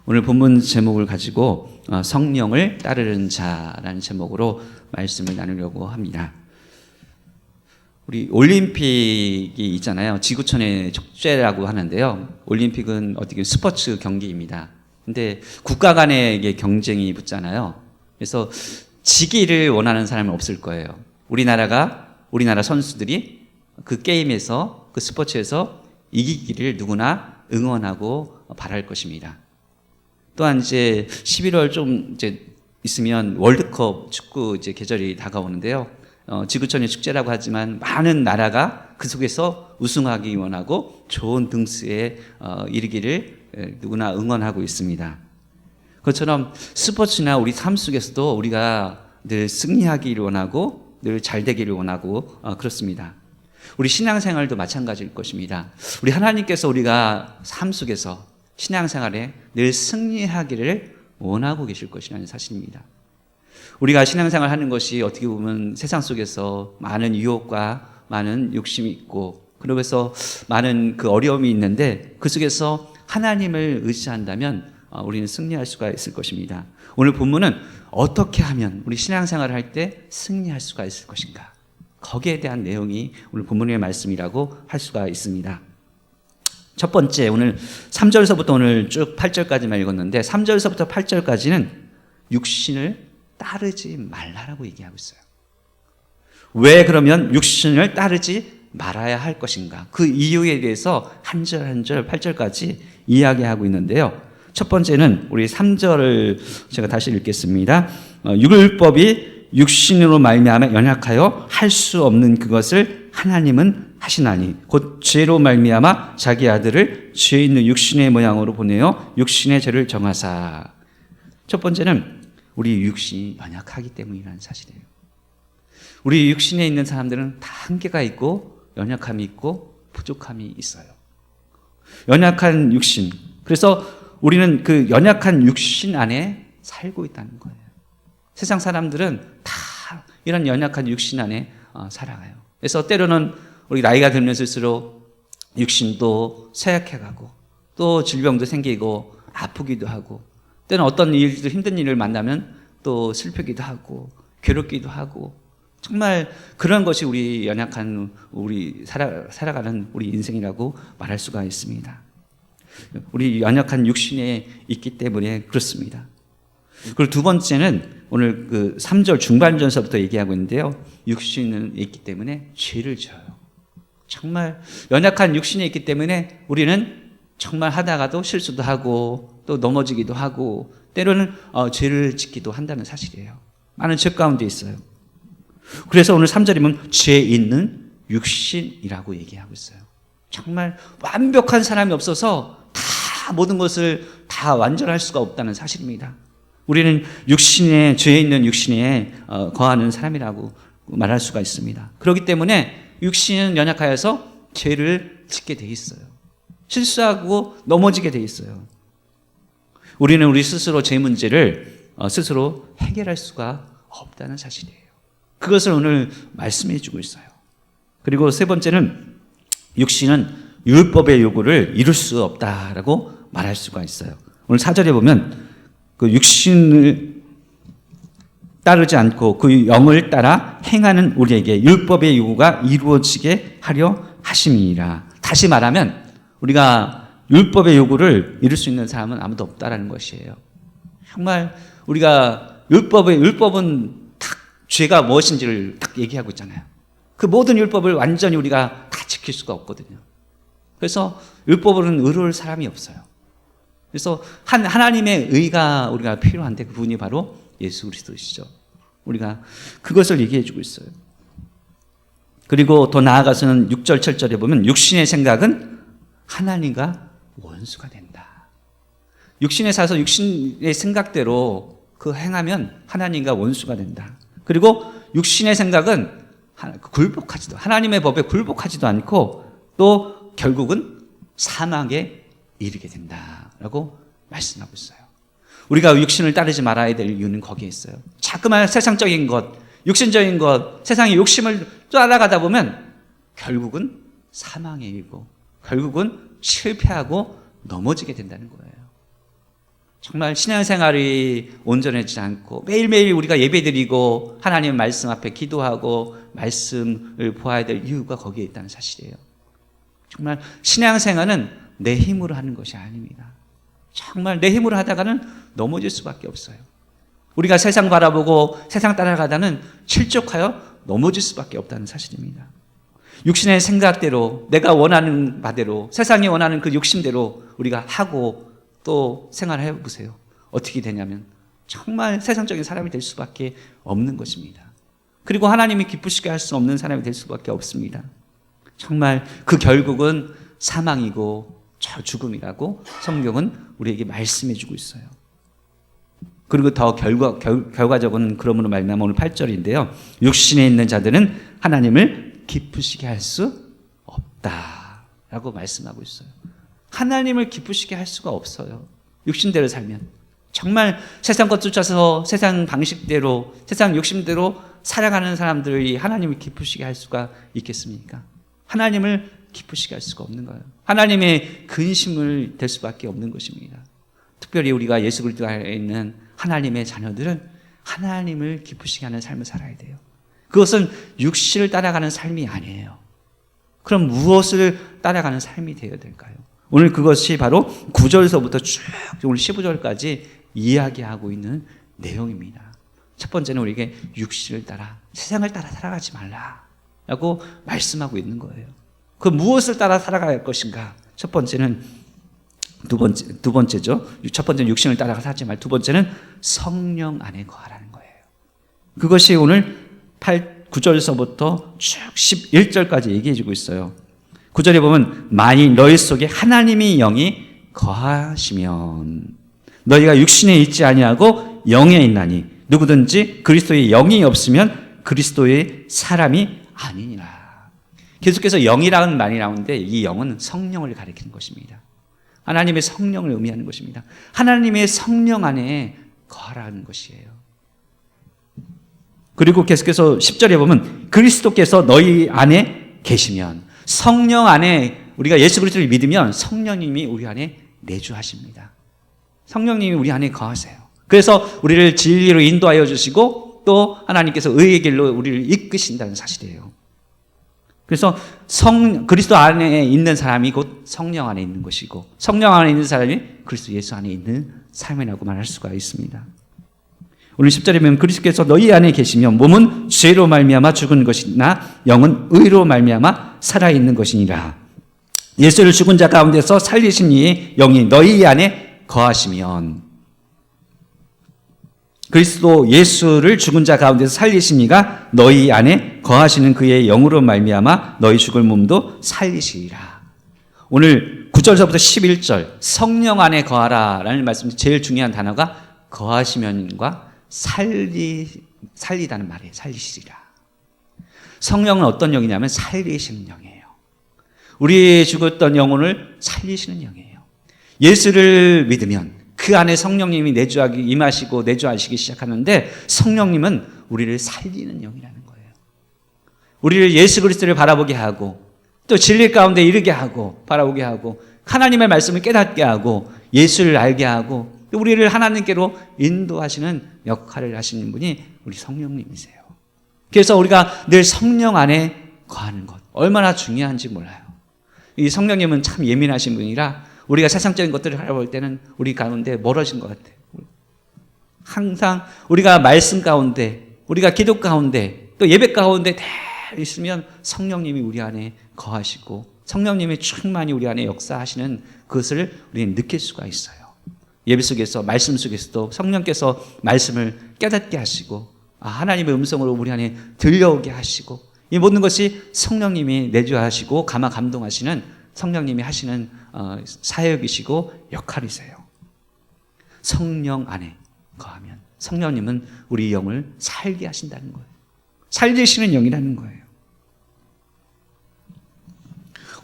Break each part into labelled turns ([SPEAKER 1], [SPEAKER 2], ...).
[SPEAKER 1] 오늘 본문 제목을 가지고 성령을 따르는 자라는 제목으로 말씀을 나누려고 합니다. 우리 올림픽이 있잖아요. 지구촌의 축제라고 하는데요. 올림픽은 어떻게 스포츠 경기입니다. 근데 국가 간의 경쟁이 붙잖아요. 그래서 지기를 원하는 사람은 없을 거예요. 우리나라 선수들이 그 게임에서, 그 스포츠에서 이기기를 누구나 응원하고 바랄 것입니다. 또한 이제 11월 좀 이제 있으면 월드컵 축구 이제 계절이 다가오는데요. 지구촌의 축제라고 하지만 많은 나라가 그 속에서 우승하기 원하고 좋은 등수에 이르기를 누구나 응원하고 있습니다. 그것처럼 스포츠나 우리 삶 속에서도 우리가 늘 승리하기를 원하고 늘 잘 되기를 원하고 그렇습니다. 우리 신앙생활도 마찬가지일 것입니다. 우리 하나님께서 우리가 삶 속에서 신앙생활에 늘 승리하기를 원하고 계실 것이라는 사실입니다. 우리가 신앙생활 하는 것이 어떻게 보면 세상 속에서 많은 유혹과 많은 욕심이 있고 그러면서 많은 그 어려움이 있는데 그 속에서 하나님을 의지한다면 우리는 승리할 수가 있을 것입니다. 오늘 본문은 어떻게 하면 우리 신앙생활을 할 때 승리할 수가 있을 것인가? 거기에 대한 내용이 오늘 본문의 말씀이라고 할 수가 있습니다. 첫 번째, 오늘 3절서부터 오늘 쭉 8절까지만 읽었는데 3절서부터 8절까지는 육신을 따르지 말라라고 얘기하고 있어요. 왜 그러면 육신을 따르지 말아야 할 것인가? 그 이유에 대해서 한 절 한 절 8절까지 이야기하고 있는데요. 첫 번째는 우리 3절을 제가 다시 읽겠습니다. 율법이 육신으로 말미암아 연약하여 할 수 없는 그것을 하나님은 하시나니 곧 죄로 말미암아 자기 아들을 죄 있는 육신의 모양으로 보내어 육신의 죄를 정하사. 첫 번째는 우리 육신이 연약하기 때문이라는 사실이에요. 우리 육신에 있는 사람들은 다 한계가 있고 연약함이 있고 부족함이 있어요. 연약한 육신. 그래서 우리는 그 연약한 육신 안에 살고 있다는 거예요. 세상 사람들은 다 이런 연약한 육신 안에 살아가요. 그래서 때로는 우리 나이가 들면서일수록 육신도 쇠약해가고 또 질병도 생기고 아프기도 하고 때는 어떤 일들 힘든 일을 만나면 또 슬프기도 하고 괴롭기도 하고 정말 그런 것이 우리 연약한 우리 살아가는 우리 인생이라고 말할 수가 있습니다. 우리 연약한 육신에 있기 때문에 그렇습니다. 그리고 두 번째는 오늘 그 3절 중반전서부터 얘기하고 있는데요. 육신은 있기 때문에 죄를 져요. 정말 연약한 육신이 있기 때문에 우리는 정말 하다가도 실수도 하고 또 넘어지기도 하고 때로는 죄를 짓기도 한다는 사실이에요. 많은 죄 가운데 있어요. 그래서 오늘 3절이면 죄 있는 육신이라고 얘기하고 있어요. 정말 완벽한 사람이 없어서 다 모든 것을 다 완전할 수가 없다는 사실입니다. 우리는 육신에 죄 있는 육신에 거하는 사람이라고 말할 수가 있습니다. 그렇기 때문에 육신은 연약하여서 죄를 짓게 돼 있어요. 실수하고 넘어지게 돼 있어요. 우리는 우리 스스로 죄 문제를 스스로 해결할 수가 없다는 사실이에요. 그것을 오늘 말씀해 주고 있어요. 그리고 세 번째는 육신은 율법의 요구를 이룰 수 없다라고 말할 수가 있어요. 오늘 4절에 보면 그 육신을 따르지 않고 그 영을 따라 행하는 우리에게 율법의 요구가 이루어지게 하려 하심이니라. 다시 말하면 우리가 율법의 요구를 이룰 수 있는 사람은 아무도 없다라는 것이에요. 정말 우리가 율법은 딱 죄가 무엇인지를 딱 얘기하고 있잖아요. 그 모든 율법을 완전히 우리가 다 지킬 수가 없거든요. 그래서 율법으로는 의로울 사람이 없어요. 그래서 하나님의 의가 우리가 필요한데 그분이 바로 예수 그리스도시죠. 우리가 그것을 얘기해 주고 있어요. 그리고 더 나아가서는 6절 7절에 보면 육신의 생각은 하나님과 원수가 된다. 육신에 사서 육신의 생각대로 그 행하면 하나님과 원수가 된다. 그리고 육신의 생각은 하나님의 법에 굴복하지도 않고 또 결국은 사망에 이르게 된다라고 말씀하고 있어요. 우리가 육신을 따르지 말아야 될 이유는 거기에 있어요. 자꾸만 세상적인 것, 육신적인 것, 세상의 욕심을 따라가다 보면 결국은 사망에 이르고 결국은 실패하고 넘어지게 된다는 거예요. 정말 신앙생활이 온전하지 않고 매일매일 우리가 예배드리고 하나님 말씀 앞에 기도하고 말씀을 보아야 될 이유가 거기에 있다는 사실이에요. 정말 신앙생활은 내 힘으로 하는 것이 아닙니다. 정말 내 힘으로 하다가는 넘어질 수밖에 없어요. 우리가 세상 바라보고 세상 따라가다는 실족하여 넘어질 수밖에 없다는 사실입니다. 육신의 생각대로 내가 원하는 바대로 세상이 원하는 그 욕심대로 우리가 하고 또 생활해 보세요. 어떻게 되냐면 정말 세상적인 사람이 될 수밖에 없는 것입니다. 그리고 하나님이 기쁘시게 할 수 없는 사람이 될 수밖에 없습니다. 정말 그 결국은 사망이고 죽음이라고 성경은 우리에게 말씀해 주고 있어요. 그리고 더 결과적으로는 그러므로 말미암아 오늘 8절인데요. 육신에 있는 자들은 하나님을 기쁘시게 할 수 없다라고 말씀하고 있어요. 하나님을 기쁘시게 할 수가 없어요. 육신대로 살면. 정말 세상 것 쫓아서 세상 방식대로 세상 욕심대로 살아가는 사람들이 하나님을 기쁘시게 할 수가 있겠습니까? 하나님을 기쁘시게 할 수가 없는 거예요. 하나님의 근심을 될 수밖에 없는 것입니다. 특별히 우리가 예수 그리스도 안에 있는 하나님의 자녀들은 하나님을 기쁘시게 하는 삶을 살아야 돼요. 그것은 육신을 따라가는 삶이 아니에요. 그럼 무엇을 따라가는 삶이 되어야 될까요? 오늘 그것이 바로 9절서부터 쭉 오늘 15절까지 이야기하고 있는 내용입니다. 첫 번째는 우리에게 육신을 따라 세상을 따라 살아가지 말라라고 말씀하고 있는 거예요. 그 무엇을 따라 살아갈 것인가? 첫 번째는 두 번째죠. 첫 번째는 육신을 따라 살지 말. 두 번째는 성령 안에 거하라는 거예요. 그것이 오늘 9절서부터 쭉 11절까지 얘기해 주고 있어요. 9절에 보면 만일 너희 속에 하나님의 영이 거하시면 너희가 육신에 있지 아니하고 영에 있나니 누구든지 그리스도의 영이 없으면 그리스도의 사람이 아니니라. 계속해서 영이라는 말이 나오는데 이 영은 성령을 가리키는 것입니다. 하나님의 성령을 의미하는 것입니다. 하나님의 성령 안에 거하라는 것이에요. 그리고 계속해서 10절에 보면 그리스도께서 너희 안에 계시면 성령 안에 우리가 예수 그리스도를 믿으면 성령님이 우리 안에 내주하십니다. 성령님이 우리 안에 거하세요. 그래서 우리를 진리로 인도하여 주시고 또 하나님께서 의의 길로 우리를 이끄신다는 사실이에요. 그래서 그리스도 안에 있는 사람이 곧 성령 안에 있는 것이고 성령 안에 있는 사람이 그리스도 예수 안에 있는 삶이라고 말할 수가 있습니다. 오늘 10절에 보면 그리스도께서 너희 안에 계시면 몸은 죄로 말미암아 죽은 것이나 영은 의로 말미암아 살아있는 것이니라. 예수를 죽은 자 가운데서 살리신 이의 영이 너희 안에 거하시면 그리스도 예수를 죽은 자 가운데서 살리신 이가 너희 안에 거하시는 그의 영으로 말미암아 너희 죽을 몸도 살리시리라. 오늘 9절서부터 11절 성령 안에 거하라라는 말씀 제일 중요한 단어가 거하시면과 살리다는 말이에요. 살리시리라. 성령은 어떤 영이냐면 살리시는 영이에요. 우리 죽었던 영혼을 살리시는 영이에요. 예수를 믿으면 그 안에 성령님이 임하시고 내주하시기 시작하는데 성령님은 우리를 살리는 영이라는 거예요. 우리를 예수 그리스도를 바라보게 하고 또 진리 가운데 이르게 하고 바라보게 하고 하나님의 말씀을 깨닫게 하고 예수를 알게 하고 우리를 하나님께로 인도하시는 역할을 하시는 분이 우리 성령님이세요. 그래서 우리가 늘 성령 안에 거하는 것 얼마나 중요한지 몰라요. 이 성령님은 참 예민하신 분이라 우리가 세상적인 것들을 바라볼 때는 우리 가운데 멀어진 것 같아요. 항상 우리가 말씀 가운데 우리가 기도 가운데 또 예배 가운데 있으면 성령님이 우리 안에 거하시고 성령님의 충만히 우리 안에 역사하시는 그것을 우리는 느낄 수가 있어요. 예배 속에서 말씀 속에서도 성령께서 말씀을 깨닫게 하시고 하나님의 음성으로 우리 안에 들려오게 하시고 이 모든 것이 성령님이 내주하시고 감동하시는 성령님이 하시는 사역이시고 역할이세요. 성령 안에 거하면 성령님은 우리 영을 살게 하신다는 거예요. 살리시는 영이라는 거예요.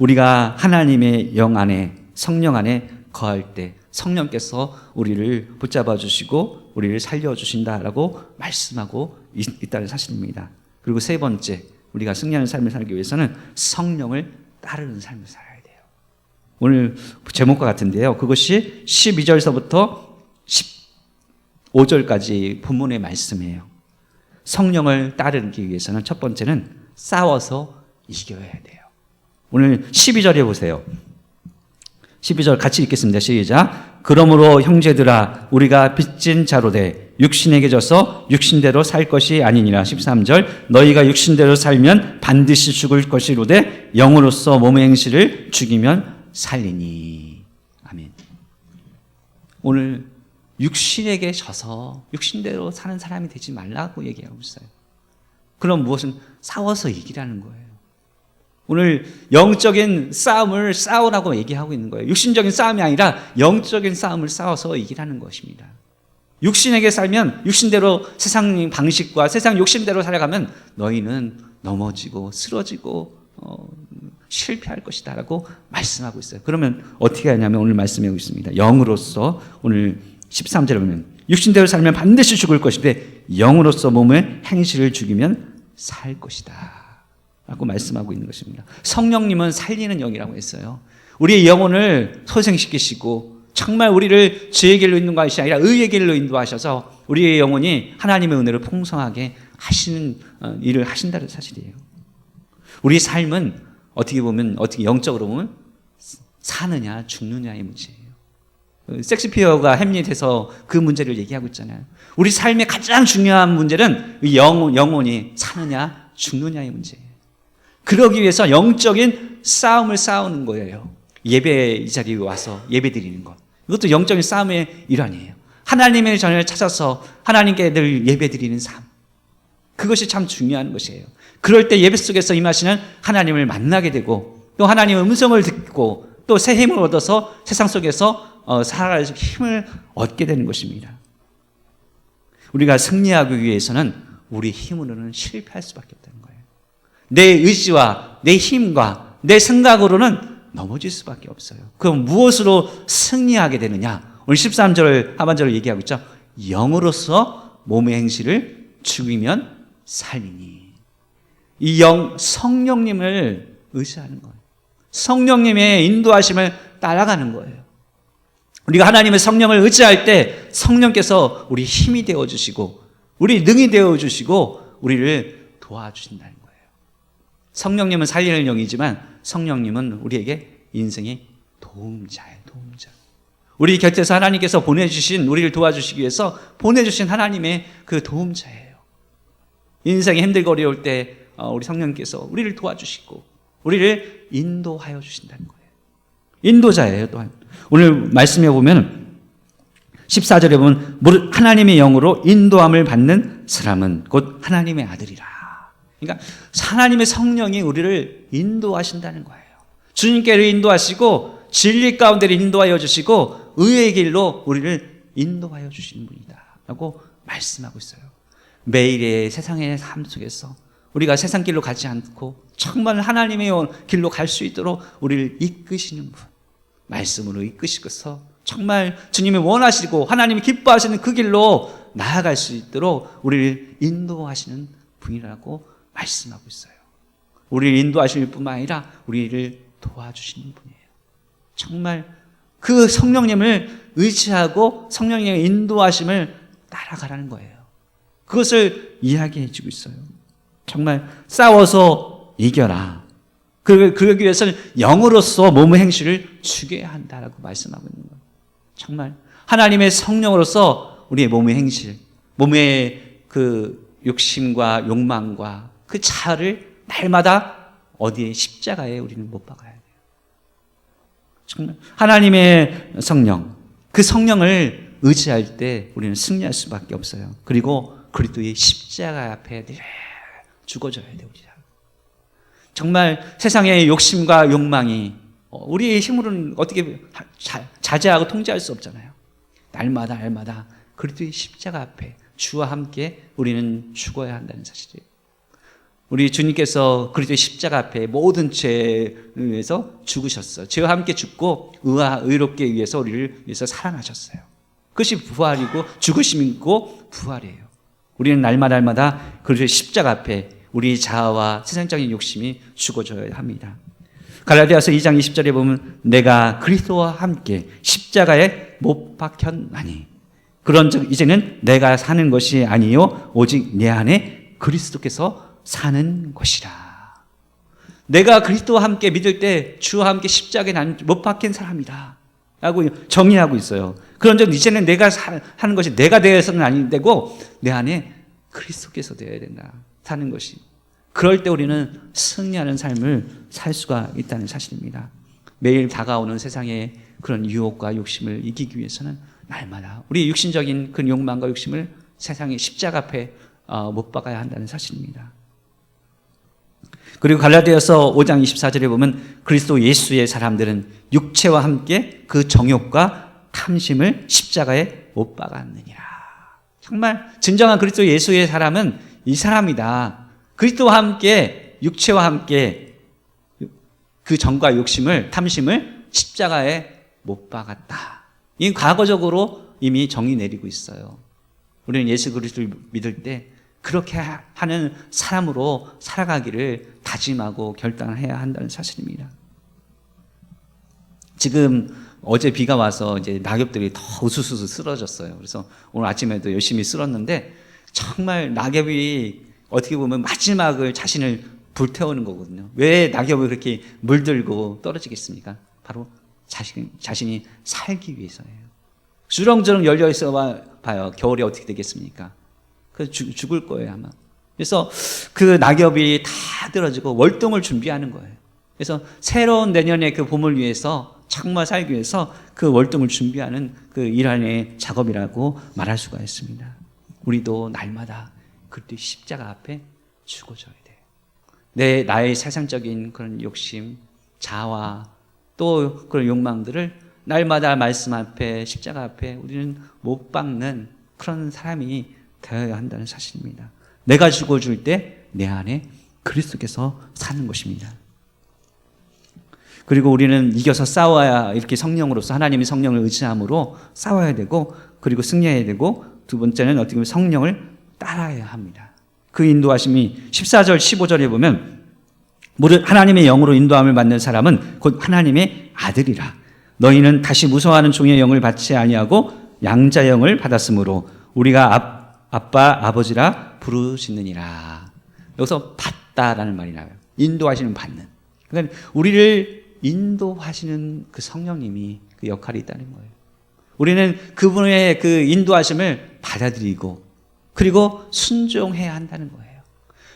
[SPEAKER 1] 우리가 하나님의 영 안에 성령 안에 거할 때 성령께서 우리를 붙잡아 주시고 우리를 살려 주신다라고 말씀하고 있다는 사실입니다. 그리고 세 번째, 우리가 승리하는 삶을 살기 위해서는 성령을 따르는 삶을 살아야 돼요. 오늘 제목과 같은데요. 그것이 12절서부터 5절까지 본문의 말씀이에요. 성령을 따르기 위해서는 첫 번째는 싸워서 이겨야 돼요. 오늘 12절에 보세요. 12절 같이 읽겠습니다. 시작. 그러므로 형제들아 우리가 빚진 자로 돼 육신에게 져서 육신대로 살 것이 아니니라. 13절 너희가 육신대로 살면 반드시 죽을 것이로되 영으로서 몸의 행실을 죽이면 살리니. 아멘. 오늘 육신에게 져서 육신대로 사는 사람이 되지 말라고 얘기하고 있어요. 그럼 무엇은 싸워서 이기라는 거예요. 오늘 영적인 싸움을 싸우라고 얘기하고 있는 거예요. 육신적인 싸움이 아니라 영적인 싸움을 싸워서 이기라는 것입니다. 육신에게 살면 육신대로 세상 방식과 세상 욕심대로 살아가면 너희는 넘어지고 쓰러지고 실패할 것이다 라고 말씀하고 있어요. 그러면 어떻게 하냐면 오늘 말씀하고 있습니다. 영으로서 오늘 13절에 보면 육신대로 살면 반드시 죽을 것인데 영으로서 몸의 행실을 죽이면 살 것이다 라고 말씀하고 있는 것입니다. 성령님은 살리는 영이라고 했어요. 우리의 영혼을 소생시키시고 정말 우리를 죄의 길로 인도하는 것이 아니라 의의 길로 인도하셔서 우리의 영혼이 하나님의 은혜를 풍성하게 하시는 일을 하신다는 사실이에요. 우리 삶은 어떻게 보면 어떻게 영적으로 보면 사느냐 죽느냐의 문제예요. 섹스피어가 햄릿에서 그 문제를 얘기하고 있잖아요. 우리 삶의 가장 중요한 문제는 영혼이 사느냐 죽느냐의 문제예요. 그러기 위해서 영적인 싸움을 싸우는 거예요. 예배 이 자리에 와서 예배 드리는 것. 이것도 영적인 싸움의 일환이에요. 하나님의 전을 찾아서 하나님께 늘 예배 드리는 삶. 그것이 참 중요한 것이에요. 그럴 때 예배 속에서 임하시는 하나님을 만나게 되고 또 하나님의 음성을 듣고 또 새 힘을 얻어서 세상 속에서 살아갈 힘을 얻게 되는 것입니다. 우리가 승리하기 위해서는 우리 힘으로는 실패할 수밖에 없다는 거예요. 내 의지와 내 힘과 내 생각으로는 넘어질 수밖에 없어요. 그럼 무엇으로 승리하게 되느냐? 오늘 13절 하반절을 얘기하고 있죠. 영으로서 몸의 행실을 죽이면 살리니. 이 성령님을 의지하는 거예요. 성령님의 인도하심을 따라가는 거예요. 우리가 하나님의 성령을 의지할 때 성령께서 우리 힘이 되어주시고 우리 능이 되어주시고 우리를 도와주신다는 거예요. 성령님은 살리는 영이지만 성령님은 우리에게 인생의 도움자예요. 도움자. 우리 곁에서 하나님께서 보내주신 우리를 도와주시기 위해서 보내주신 하나님의 그 도움자예요. 인생이 힘들고 어려울 때 우리 성령님께서 우리를 도와주시고 우리를 인도하여 주신다는 거예요. 인도자예요. 또한 오늘 말씀해 보면 14절에 보면 하나님의 영으로 인도함을 받는 사람은 곧 하나님의 아들이라. 그러니까 하나님의 성령이 우리를 인도하신다는 거예요. 주님께로 인도하시고 진리 가운데를 인도하여 주시고 의의 길로 우리를 인도하여 주시는 분이다 라고 말씀하고 있어요. 매일의 세상의 삶 속에서 우리가 세상 길로 가지 않고 정말 하나님의 길로 갈 수 있도록 우리를 이끄시는 분, 말씀으로 이끄시고서 정말 주님이 원하시고 하나님이 기뻐하시는 그 길로 나아갈 수 있도록 우리를 인도하시는 분이라고 말씀하고 있어요. 우리를 인도하실 뿐만 아니라 우리를 도와주시는 분이에요. 정말 그 성령님을 의지하고 성령님의 인도하심을 따라가라는 거예요. 그것을 이야기해 주고 있어요. 정말 싸워서 이겨라. 그러기 위해서는 영으로서 몸의 행실을 죽여야 한다라고 말씀하고 있는 거예요. 정말 하나님의 성령으로서 우리의 몸의 행실, 몸의 그 욕심과 욕망과 그 자아를 날마다 어디에 십자가에 우리는 못 박아야 돼요. 정말 하나님의 성령, 그 성령을 의지할 때 우리는 승리할 수밖에 없어요. 그리고 그리스도의 십자가 앞에 늘 죽어져야 돼요. 정말 세상의 욕심과 욕망이 우리의 힘으로는 어떻게 자제하고 통제할 수 없잖아요. 날마다 그리스도의 십자가 앞에 주와 함께 우리는 죽어야 한다는 사실이에요. 우리 주님께서 그리스도의 십자가 앞에 모든 죄에 의해서 죽으셨어요. 죄와 함께 죽고 의와 의롭게 위해서 우리를 위해서 살아나셨어요. 그것이 부활이고 죽으심이고 부활이에요. 우리는 날마다 그리스도의 십자가 앞에 우리 자아와 세상적인 욕심이 죽어져야 합니다. 갈라디아서 2장 20절에 보면 내가 그리스도와 함께 십자가에 못 박혔나니 그런즉 이제는 내가 사는 것이 아니요 오직 내 안에 그리스도께서 사는 것이라. 내가 그리스도와 함께 믿을 때 주와 함께 십자가에 못 박힌 사람이다 라고 정의하고 있어요. 그런즉 이제는 내가 하는 것이 내가 되어서는 아니 되고 내 안에 그리스도께서 되어야 된다. 사는 것이. 그럴 때 우리는 승리하는 삶을 살 수가 있다는 사실입니다. 매일 다가오는 세상의 그런 유혹과 욕심을 이기기 위해서는 날마다 우리 육신적인 그 욕망과 욕심을 세상의 십자가 앞에 못 박아야 한다는 사실입니다. 그리고 갈라디아서 5장 24절에 보면 그리스도 예수의 사람들은 육체와 함께 그 정욕과 탐심을 십자가에 못 박았느니라. 정말 진정한 그리스도 예수의 사람은 이 사람이다. 그리스도와 함께 육체와 함께 그 정과 욕심을 탐심을 십자가에 못 박았다. 이 과거적으로 이미 정의 내리고 있어요. 우리는 예수 그리스도를 믿을 때 그렇게 하는 사람으로 살아가기를 다짐하고 결단해야 한다는 사실입니다. 지금 어제 비가 와서 이제 낙엽들이 더 우수수수 쓰러졌어요. 그래서 오늘 아침에도 열심히 쓸었는데 정말 낙엽이 어떻게 보면 마지막을 자신을 불태우는 거거든요. 왜 낙엽을 그렇게 물들고 떨어지겠습니까? 바로 자신이 살기 위해서예요. 주렁주렁 열려 있어 봐요. 겨울이 어떻게 되겠습니까? 그래서 죽을 거예요 아마. 그래서 그 낙엽이 다 떨어지고 월동을 준비하는 거예요. 그래서 새로운 내년의 그 봄을 위해서 정말 살기 위해서 그 월동을 준비하는 그 일환의 작업이라고 말할 수가 있습니다. 우리도 날마다 그때 십자가 앞에 죽어져야 돼요. 나의 세상적인 그런 욕심, 자아, 또 그런 욕망들을 날마다 말씀 앞에 십자가 앞에 우리는 못 박는 그런 사람이 되어야 한다는 사실입니다. 내가 죽어줄 때 내 안에 그리스도께서 사는 것입니다. 그리고 우리는 이겨서 싸워야 이렇게 성령으로서 하나님의 성령을 의지함으로 싸워야 되고 그리고 승리해야 되고 두 번째는 어떻게 보면 성령을 따라야 합니다. 그 인도하심이 14절 15절에 보면 무릇 하나님의 영으로 인도함을 받는 사람은 곧 하나님의 아들이라. 너희는 다시 무서워하는 종의 영을 받지 아니하고 양자 영을 받았으므로 우리가 아빠 아버지라 부르시느니라. 여기서 받다라는 말이 나와요. 인도하시는 받는. 그러니까 우리를 인도하시는 그 성령님이 그 역할이 있다는 거예요. 우리는 그분의 그 인도하심을 받아들이고 그리고 순종해야 한다는 거예요.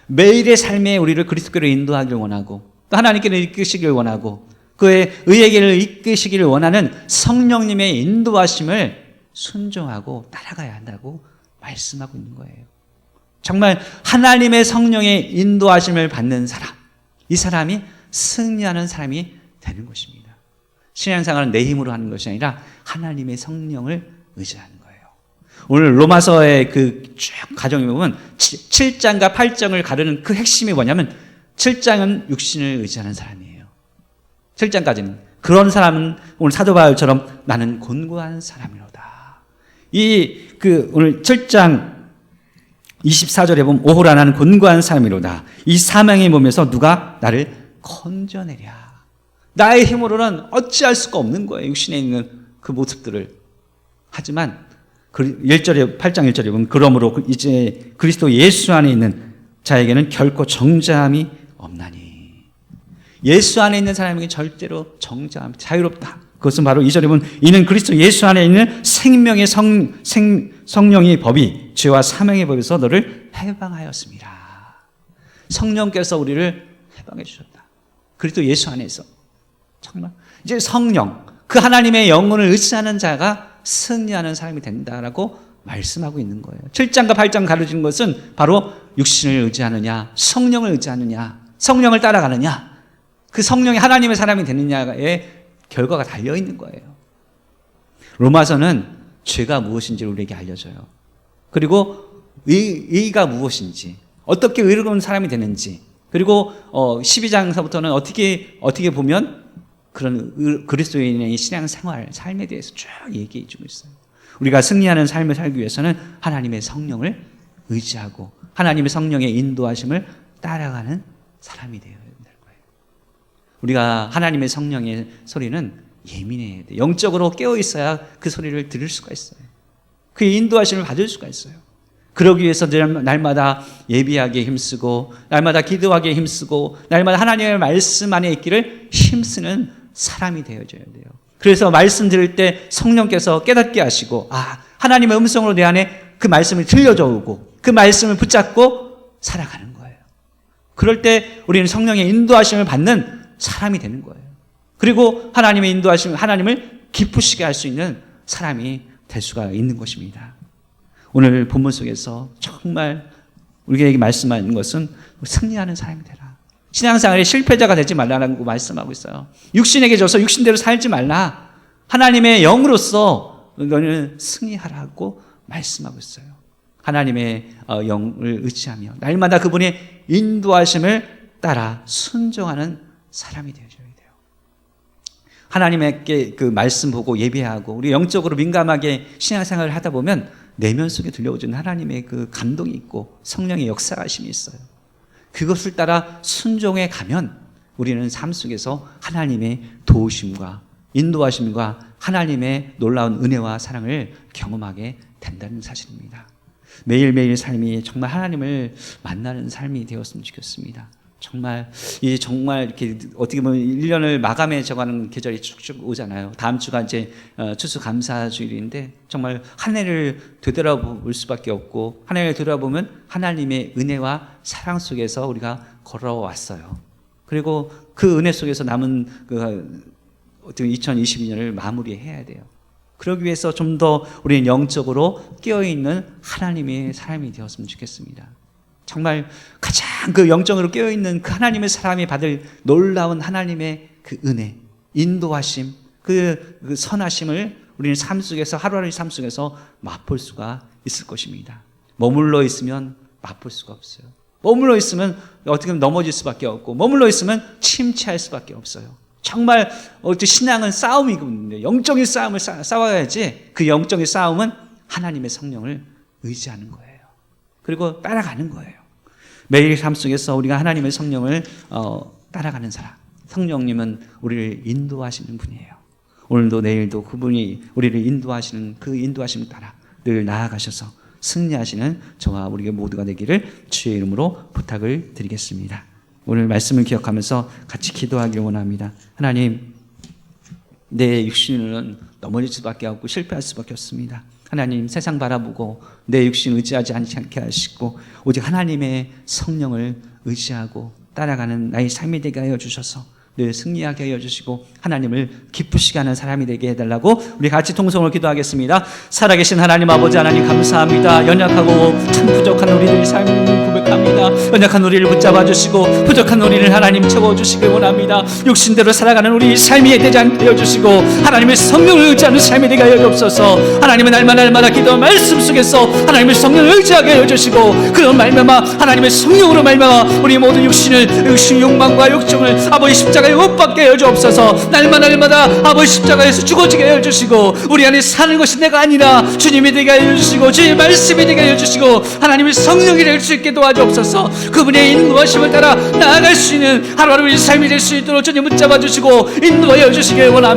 [SPEAKER 1] 매일의 삶에 우리를 그리스도께로 인도하기를 원하고 또 하나님께로 이끄시기를 원하고 그의 의의 길을 이끄시기를 원하는 성령님의 인도하심을 순종하고 따라가야 한다고 말씀하고 있는 거예요. 정말 하나님의 성령의 인도하심을 받는 사람, 이 사람이 승리하는 사람이 되는 것입니다. 신앙생활은 내 힘으로 하는 것이 아니라 하나님의 성령을 의지하는 거예요. 오늘 로마서의 그 쭉 과정에 보면 7장과 8장을 가르는 그 핵심이 뭐냐면 7장은 육신을 의지하는 사람이에요. 7장까지는. 그런 사람은 오늘 사도 바울처럼 나는 곤고한 사람이로다. 오늘 7장 24절에 보면 오호라 나는 곤고한 사람이로다. 이 사명의 몸에서 누가 나를 건져내랴. 나의 힘으로는 어찌할 수가 없는 거예요. 육신에 있는 그 모습들을. 하지만 8장 1절에 보면 그러므로 이제 그리스도 예수 안에 있는 자에게는 결코 정죄함이 없나니. 예수 안에 있는 사람에게 절대로 정죄함, 자유롭다. 그것은 바로 2절에 보면 이는 그리스도 예수 안에 있는 생명의 성령의 법이 죄와 사명의 법에서 너를 해방하였습니다. 성령께서 우리를 해방해 주셨다. 그리스도 예수 안에서. 정말 이제 성령, 그 하나님의 영혼을 의지하는 자가 승리하는 사람이 된다라고 말씀하고 있는 거예요. 7장과 8장 가르치는 것은 바로 육신을 의지하느냐, 성령을 의지하느냐, 성령을 따라가느냐, 그 성령이 하나님의 사람이 되느냐의 결과가 달려있는 거예요. 로마서는 죄가 무엇인지를 우리에게 알려줘요. 그리고 의가 무엇인지, 어떻게 의로운 사람이 되는지, 그리고 12장서부터는 어떻게 보면 그런 그리스도인의 신앙생활, 삶에 대해서 쭉 얘기해 주고 있어요. 우리가 승리하는 삶을 살기 위해서는 하나님의 성령을 의지하고 하나님의 성령의 인도하심을 따라가는 사람이 되어야 될 거예요. 우리가 하나님의 성령의 소리는 예민해야 돼요. 영적으로 깨어 있어야 그 소리를 들을 수가 있어요. 그의 인도하심을 받을 수가 있어요. 그러기 위해서 날마다 예비하기에 힘쓰고 날마다 기도하기에 힘쓰고 날마다 하나님의 말씀 안에 있기를 힘쓰는 사람이 되어져야 돼요. 그래서 말씀 들을 때 성령께서 깨닫게 하시고 하나님의 음성으로 내 안에 그 말씀을 들려줘 오고 그 말씀을 붙잡고 살아가는 거예요. 그럴 때 우리는 성령의 인도하심을 받는 사람이 되는 거예요. 그리고 하나님의 인도하심, 하나님을 기쁘시게 할 수 있는 사람이 될 수가 있는 것입니다. 오늘 본문 속에서 정말 우리에게 말씀하는 것은 승리하는 사람이 되라. 신앙생활에 실패자가 되지 말라고 말씀하고 있어요. 육신에게 져서 육신대로 살지 말라. 하나님의 영으로서 너는 승리하라고 말씀하고 있어요. 하나님의 영을 의지하며 날마다 그분의 인도하심을 따라 순종하는 사람이 되어줘야 돼요. 하나님께 그 말씀 보고 예배하고 우리 영적으로 민감하게 신앙생활을 하다 보면 내면 속에 들려오는 하나님의 그 감동이 있고 성령의 역사하심이 있어요. 그것을 따라 순종해 가면 우리는 삶 속에서 하나님의 도우심과 인도하심과 하나님의 놀라운 은혜와 사랑을 경험하게 된다는 사실입니다. 매일매일 삶이 정말 하나님을 만나는 삶이 되었으면 좋겠습니다. 정말 이렇게 어떻게 보면 1년을 마감해 적어가는 계절이 쭉쭉 오잖아요. 다음 주가 이제 추수감사주일인데 정말 한 해를 되돌아볼 수밖에 없고 한 해를 되돌아보면 하나님의 은혜와 사랑 속에서 우리가 걸어왔어요. 그리고 그 은혜 속에서 남은 어떻게 2022년을 마무리해야 돼요. 그러기 위해서 좀 더 우리는 영적으로 깨어있는 하나님의 사람이 되었으면 좋겠습니다. 정말 가장 그 영적으로 깨어있는 그 하나님의 사람이 받을 놀라운 하나님의 그 은혜, 인도하심, 그 선하심을 우리는 삶 속에서 하루하루 삶 속에서 맛볼 수가 있을 것입니다. 머물러 있으면 맛볼 수가 없어요. 머물러 있으면 어떻게 보면 넘어질 수밖에 없고 머물러 있으면 침체할 수밖에 없어요. 정말 신앙은 싸움이거든요. 영적인 싸움을 싸워야지 그 영적인 싸움은 하나님의 성령을 의지하는 거예요. 그리고 따라가는 거예요. 매일 삶 속에서 우리가 하나님의 성령을 따라가는 사람. 성령님은 우리를 인도하시는 분이에요. 오늘도 내일도 그분이 우리를 인도하시는 그 인도하심을 따라 늘 나아가셔서 승리하시는 저와 우리 모두가 되기를 주의 이름으로 부탁을 드리겠습니다. 오늘 말씀을 기억하면서 같이 기도하기를 원합니다. 하나님, 내 육신은 넘어질 수밖에 없고 실패할 수밖에 없습니다. 하나님, 세상 바라보고 내 육신 의지하지 않게 하시고 오직 하나님의 성령을 의지하고 따라가는 나의 삶이 되게 하여 주셔서 늘 승리하게 하여 주시고 하나님을 기쁘시게 하는 사람이 되게 해달라고 우리 같이 통성으로 기도하겠습니다. 살아계신 하나님 아버지 하나님 감사합니다. 연약하고 참 부족한 우리들의 삶을 고백합니다. 연약한 우리를 붙잡아 주시고 부족한 우리를 하나님 채워주시길 원합니다. 육신대로 살아가는 우리 삶이 되지 않게 하여 주시고 하나님의 성령을 의지하는 삶이 되게 하여 주옵소서. 하나님의 날마다 기도 말씀 속에서 하나님의 성령을 의지하게 하여 주시고 그런 말미암아 하나님의 성령으로 말미암아 우리 모든 육신 욕망과 욕정을 아버지 십자가에 못 박게 하여 주옵소서. 날마다 아버지 십자가에서 죽어지게 하여 주시고 우리 안에 사는 것이 내가 아니라 주님이 되게 하여 주시고 주의 말씀이 되게 하여 주시고 하나님의 성령이 될 수 있게 도와주옵소서. 그분의 인도하심을 따라 나아갈 수 있는 하루하루 삶이 될 수 있도록 주님 붙잡아 주시고 인도하여 주시길 원합니다.